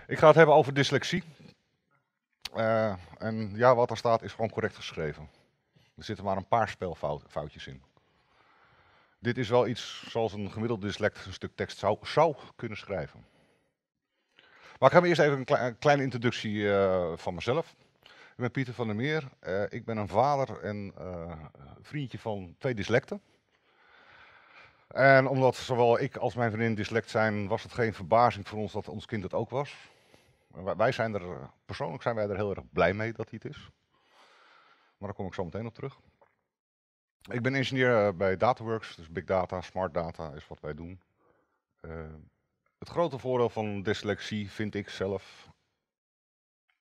Ik ga het hebben over dyslexie. En ja, wat er staat is gewoon correct geschreven. Er zitten maar een paar spelfoutjes in. Dit is wel iets zoals een gemiddeld dyslect een stuk tekst zou kunnen schrijven. Maar ik ga eerst even een kleine introductie van mezelf. Ik ben Pieter van der Meer. Ik ben een vader en vriendje van 2 dyslecten. En omdat zowel ik als mijn vriendin dyslect zijn, was het geen verbazing voor ons dat ons kind het ook was. Wij zijn persoonlijk zijn wij er heel erg blij mee dat hij het is. Maar daar kom ik zo meteen op terug. Ik ben ingenieur bij Dataworks, dus big data, smart data is wat wij doen. Het grote voordeel van dyslexie vind ik zelf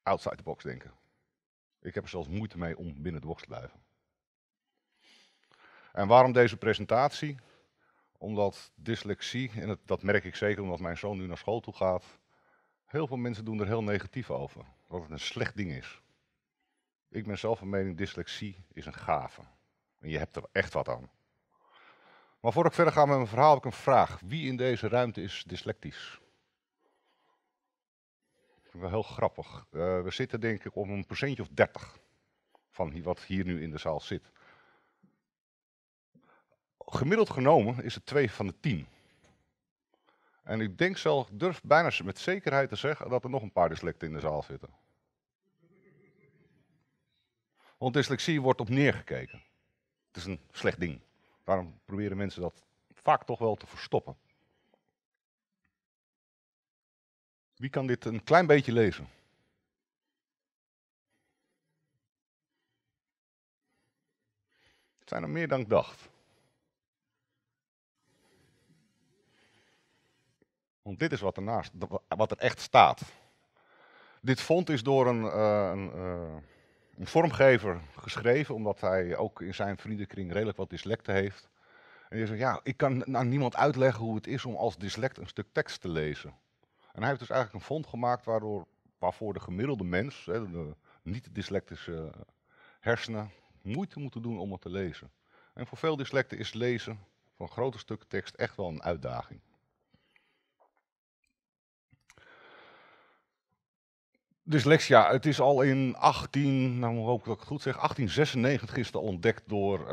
outside the box denken. Ik heb er zelfs moeite mee om binnen de box te blijven. En waarom deze presentatie? Omdat dyslexie, en dat merk ik zeker omdat mijn zoon nu naar school toe gaat, heel veel mensen doen er heel negatief over. Dat het een slecht ding is. Ik ben zelf van mening, dyslexie is een gave. En je hebt er echt wat aan. Maar voordat ik verder ga met mijn verhaal heb ik een vraag. Wie in deze ruimte is dyslectisch? Dat vind ik wel heel grappig. We zitten denk ik op een procentje of 30 van wat hier nu in de zaal zit. Gemiddeld genomen is het 2 van de 10. En ik denk zelf, durf bijna met zekerheid te zeggen dat er nog een paar dyslecten in de zaal zitten. Want dyslexie wordt op neergekeken. Het is een slecht ding. Daarom proberen mensen dat vaak toch wel te verstoppen. Wie kan dit een klein beetje lezen? Het zijn er meer dan ik dacht. Want dit is wat er echt staat. Dit font is door een vormgever geschreven, omdat hij ook in zijn vriendenkring redelijk wat dyslecten heeft. En die zegt, ja, ik kan aan niemand uitleggen hoe het is om als dyslect een stuk tekst te lezen. En hij heeft dus eigenlijk een font gemaakt waarvoor de gemiddelde mens, de niet-dyslectische hersenen, moeite moeten doen om het te lezen. En voor veel dyslecten is lezen van grote stukken tekst echt wel een uitdaging. Dyslexia, het is al in 1896 is het ontdekt door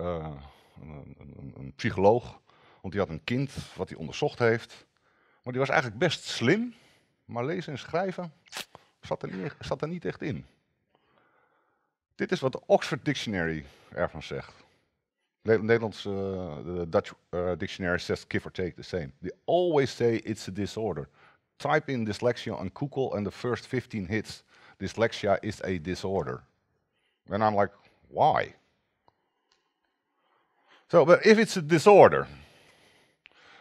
een psycholoog. Want die had een kind wat hij onderzocht heeft. Maar die was eigenlijk best slim, maar lezen en schrijven zat er niet echt in. Dit is wat de Oxford Dictionary ervan zegt. Nederlands Dutch Dictionary says give or take the same. They always say it's a disorder. Type in dyslexia on Google and the first 15 hits. Dyslexia is a disorder. And I'm like, why? So, but if it's a disorder,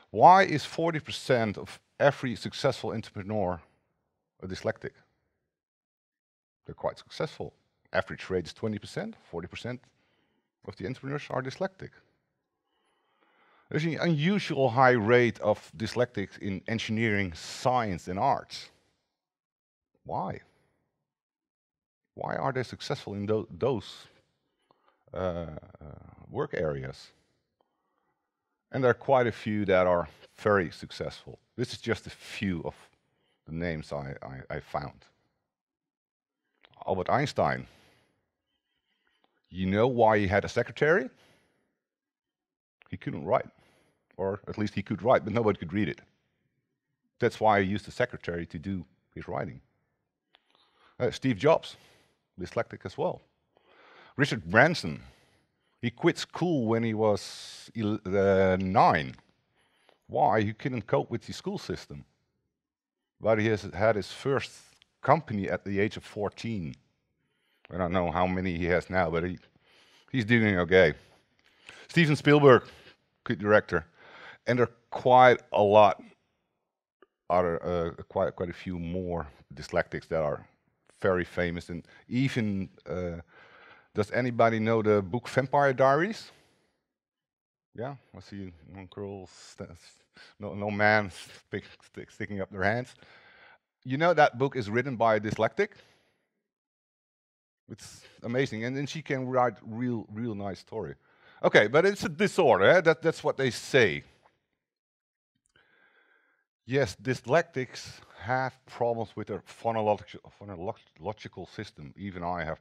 why is 40% of every successful entrepreneur a dyslexic? They're quite successful. Average rate is 20%, 40% of the entrepreneurs are dyslexic. There's an unusual high rate of dyslexics in engineering, science, and arts. Why? Why are they successful in those work areas? And there are quite a few that are very successful. This is just a few of the names I found. Albert Einstein. You know why he had a secretary? He couldn't write. Or at least he could write, but nobody could read it. That's why he used the secretary to do his writing. Steve Jobs, dyslexic as well. Richard Branson, he quit school when he was 9. Why? He couldn't cope with the school system. But he had his first company at the age of 14. I don't know how many he has now, but he's doing okay. Steven Spielberg, good director. And there are quite a lot, quite a few more dyslexics that are very famous. And even, does anybody know the book Vampire Diaries? Yeah, I see one girl, no man sticking up their hands. You know that book is written by a dyslexic? It's amazing, and then she can write real nice story. Okay, but it's a disorder, eh? That's what they say. Yes, dyslexics have problems with their phonological system. Even I have,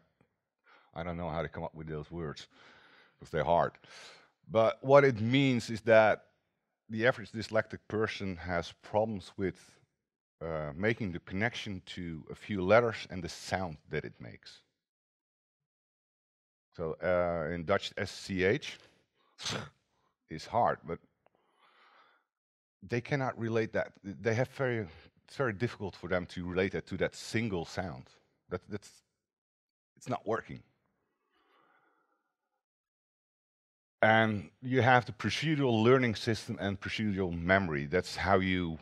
I don't know how to come up with those words because they're hard. But what it means is that the average dyslexic person has problems with making the connection to a few letters and the sound that it makes. So in Dutch, SCH is hard, but they cannot relate that. They have it's very difficult for them to relate it to that single sound. It's not working. And you have the procedural learning system and procedural memory. That's how you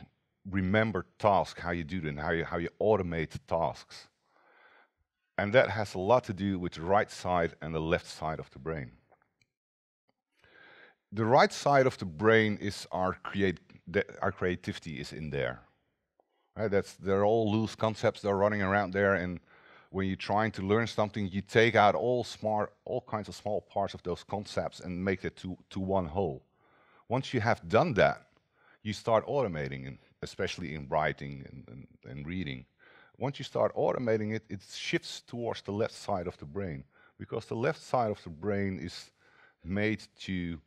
remember tasks, how you do them, how you automate tasks. And that has a lot to do with the right side and the left side of the brain. The right side of the brain is our creativity is in there. Right? They're all loose concepts that are running around there, and when you're trying to learn something, you take out all kinds of small parts of those concepts and make it to one whole. Once you have done that, you start automating, especially in writing and reading. Once you start automating it, it shifts towards the left side of the brain, because the left side of the brain is made to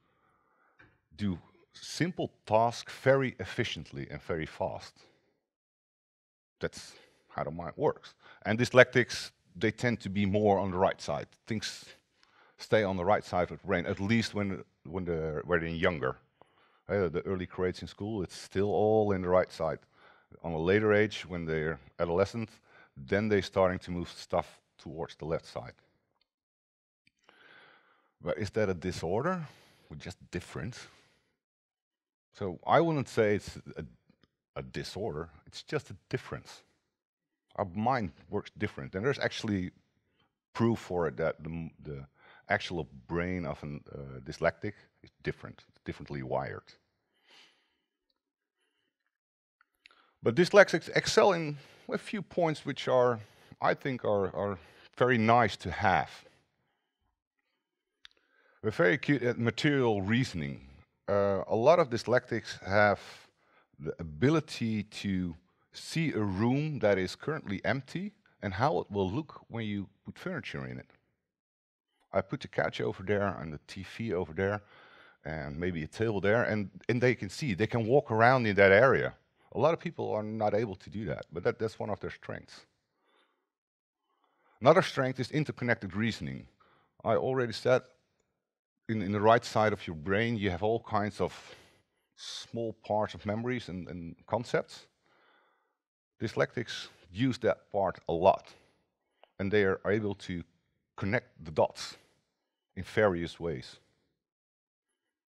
do simple tasks very efficiently and very fast. That's how the mind works. And dyslexics, they tend to be more on the right side. Things stay on the right side of the brain, at least when they're younger. The early grades in school, it's still all in the right side. On a later age, when they're adolescent, then they're starting to move stuff towards the left side. But is that a disorder? Or just different? So I wouldn't say it's a disorder, it's just a difference. Our mind works different, and there's actually proof for it that the actual brain of a dyslexic is different, it's differently wired. But dyslexics excel in a few points which I think are very nice to have. We're very good at material reasoning. A lot of dyslexics have the ability to see a room that is currently empty and how it will look when you put furniture in it. I put the couch over there and the TV over there and maybe a table there, and they can see, they can walk around in that area. A lot of people are not able to do that, but that's one of their strengths. Another strength is interconnected reasoning. I already said in the right side of your brain you have all kinds of small parts of memories and concepts. Dyslexics use that part a lot, and they are able to connect the dots in various ways.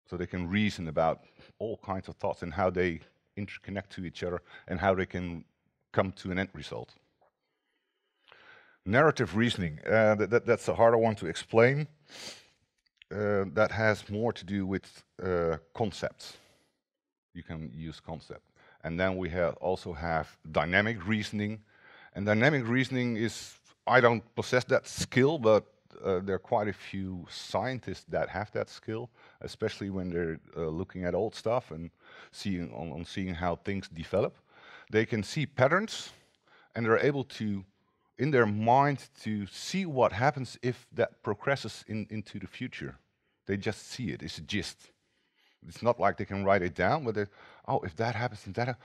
So they can reason about all kinds of thoughts and how they interconnect to each other and how they can come to an end result. Narrative reasoning, that's a harder one to explain. That has more to do with concepts. You can use concept. And then we also have dynamic reasoning. And dynamic reasoning is, I don't possess that skill, but there are quite a few scientists that have that skill, especially when they're looking at old stuff and seeing how things develop. They can see patterns, and they're able to, in their mind, to see what happens if that progresses into the future. They just see it. It's a gist. It's not like they can write it down, but if that happens, then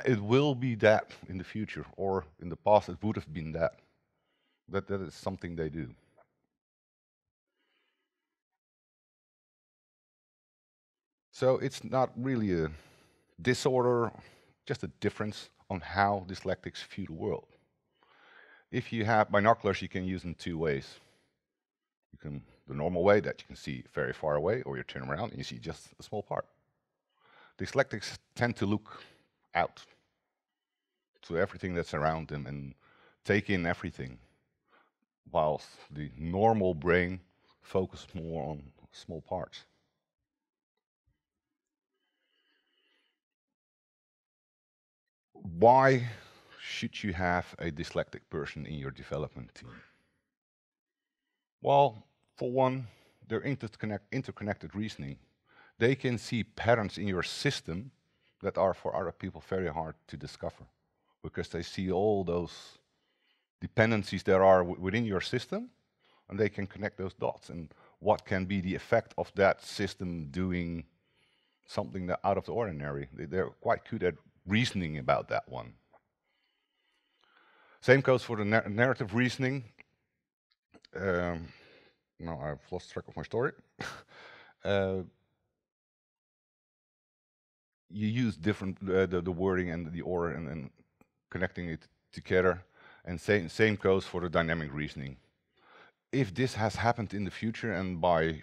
it will be that in the future, or in the past it would have been that. That is something they do. So it's not really a disorder, just a difference on how dyslexics view the world. If you have binoculars, you can use them two ways. You can, the normal way that you can see very far away, or you turn around and you see just a small part. Dyslexics tend to look out to everything that's around them and take in everything, whilst the normal brain focuses more on small parts. Why should you have a dyslexic person in your development team? Well, for one, they're interconnected reasoning. They can see patterns in your system that are for other people very hard to discover, because they see all those dependencies there are within your system, and they can connect those dots and what can be the effect of that system doing something that out of the ordinary. They're quite good at reasoning about that one. Same goes for the narrative reasoning. Now I've lost track of my story. You use different the wording and the order and connecting it together. And same goes for the dynamic reasoning. If this has happened in the future and by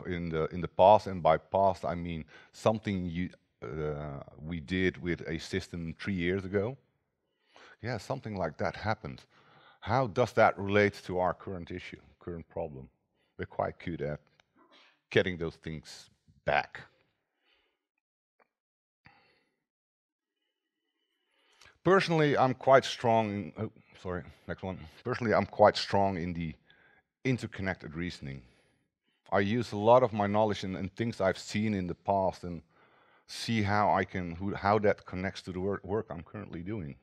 in the past, and by past I mean something we did with a system 3 years ago, yeah, something like that happened. How does that relate to our current issue, current problem? We're quite good at getting those things back. Personally, I'm quite strong in, next one. Personally, I'm quite strong in the interconnected reasoning. I use a lot of my knowledge and things I've seen in the past and see how that connects to the work I'm currently doing.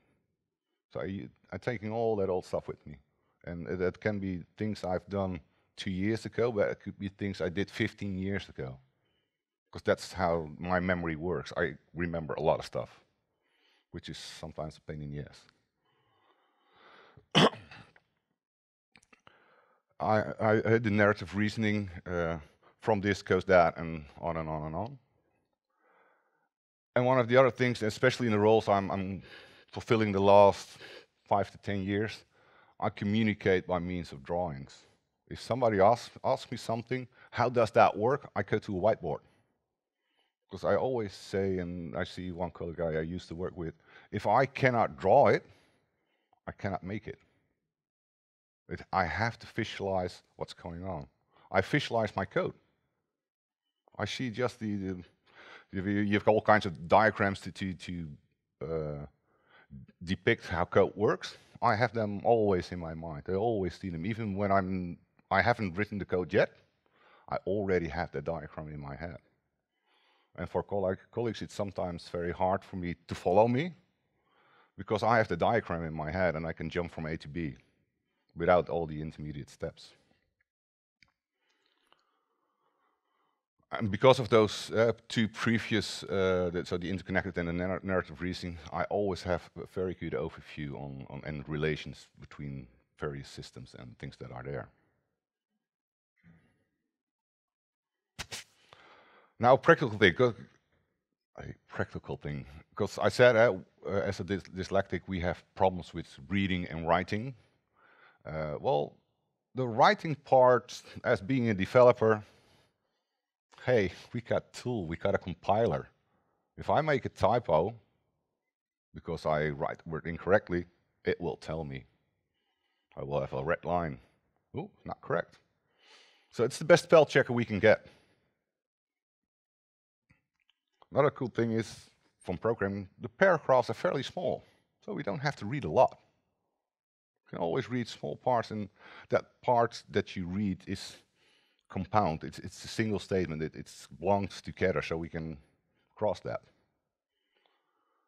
So I'm taking all that old stuff with me. And that can be things I've done 2 years ago, but it could be things I did 15 years ago. Because that's how my memory works. I remember a lot of stuff, which is sometimes a pain in the ass. I had the narrative reasoning, from this goes that, and on and on and on. And one of the other things, especially in the roles I'm fulfilling the last 5 to 10 years, I communicate by means of drawings. If somebody asks me something, how does that work? I go to a whiteboard. Because I always say, and I see one colleague I used to work with, if I cannot draw it, I cannot make it. I have to visualize what's going on. I visualize my code. I see just you've all kinds of diagrams to depict how code works. I have them always in my mind. I always see them, even when I haven't written the code yet. I already have the diagram in my head. And for colleagues, it's sometimes very hard for me to follow me, because I have the diagram in my head and I can jump from A to B without all the intermediate steps. And because of those two previous, so the interconnected and the narrative reasoning, I always have a very good overview on and relations between various systems and things that are there. Now, a practical thing, because I said as a dyslexic we have problems with reading and writing. Well, the writing part, as being a developer, hey, we got a tool, we got a compiler. If I make a typo, because I write the word incorrectly, it will tell me. I will have a red line. Oh, not correct. So it's the best spell checker we can get. Another cool thing is, from programming, the paragraphs are fairly small, so we don't have to read a lot. You can always read small parts, and that part that you read is compound. It's a single statement. It belongs together, so we can cross that.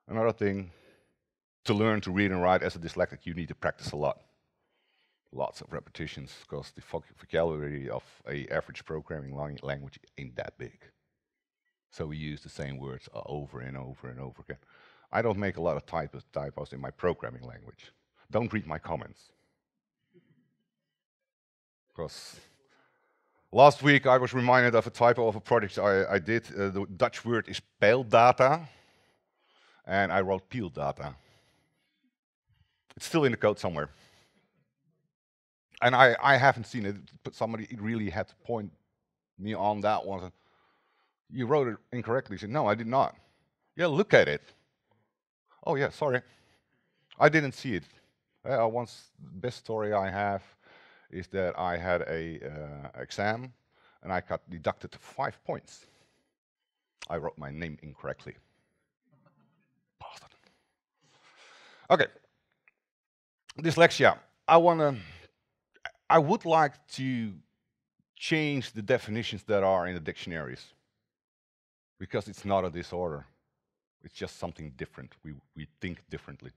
Another thing, to learn to read and write as a dyslexic, you need to practice a lot. Lots of repetitions, because the vocabulary of an average programming language ain't that big. So we use the same words over and over and over again. I don't make a lot of typos in my programming language. Don't read my comments. Because last week I was reminded of a typo of a project I did. The Dutch word is peildata, and I wrote peeldata. It's still in the code somewhere. And I haven't seen it, but somebody really had to point me on that one. You wrote it incorrectly. He said, no, I did not. Yeah, look at it. Oh yeah, sorry. I didn't see it. The best story I have is that I had a exam and I got deducted 5 points. I wrote my name incorrectly. Bastard. Okay. Dyslexia. I would like to change the definitions that are in the dictionaries, because it's not a disorder. It's just something different. We think differently.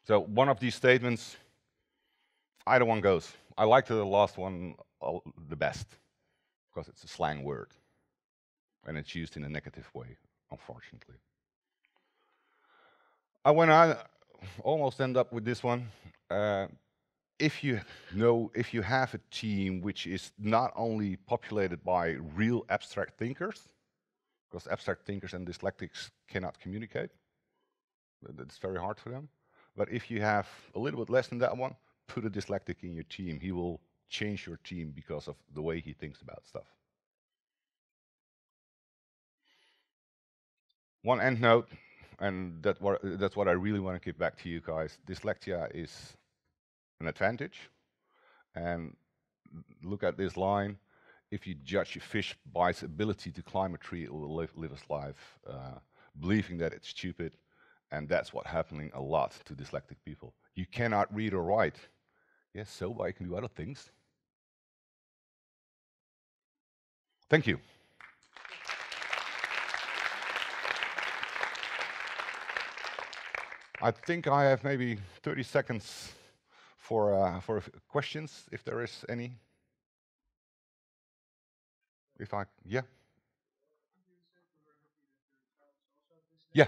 So one of these statements, either one goes. I like the last one the best, because it's a slang word. And it's used in a negative way, unfortunately. When I almost end up with this one, if you have a team which is not only populated by real abstract thinkers, because abstract thinkers and dyslexics cannot communicate, it's very hard for them. But if you have a little bit less than that one, put a dyslexic in your team. He will change your team because of the way he thinks about stuff. One end note, and that's what I really want to give back to you guys. Dyslexia is an advantage. And look at this line. If you judge a fish by its ability to climb a tree, it will live its life believing that it's stupid. And that's what's happening a lot to dyslexic people. You cannot read or write. Yes, so I can do other things. Thank you. I think I have maybe 30 seconds for questions, if there is any. Yeah. Yeah.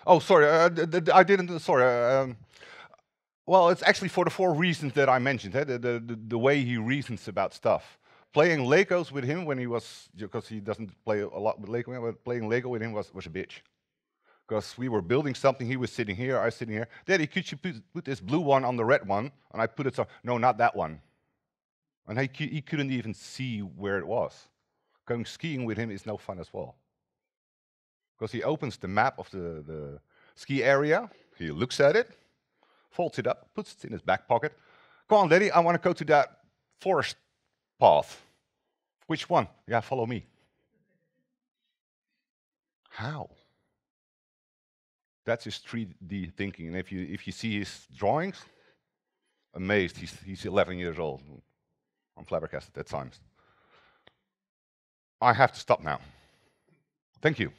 Oh, sorry, I didn't, sorry. Well, it's actually for the 4 reasons that I mentioned, the way he reasons about stuff. Playing Legos with him when he was, because he doesn't play a lot with Lego, but playing Lego with him was a bitch. Because we were building something, he was sitting here, I was sitting here. Daddy, could you put this blue one on the red one? And I put it so, no, not that one. And he couldn't even see where it was. Going skiing with him is no fun as well. Because he opens the map of the ski area, he looks at it, folds it up, puts it in his back pocket. Come on, Daddy, I want to go to that forest path. Which one? Yeah, follow me. How? That's his 3D thinking. And if you see his drawings, amazed. He's 11 years old. I'm flabbergasted at times. I have to stop now. Thank you.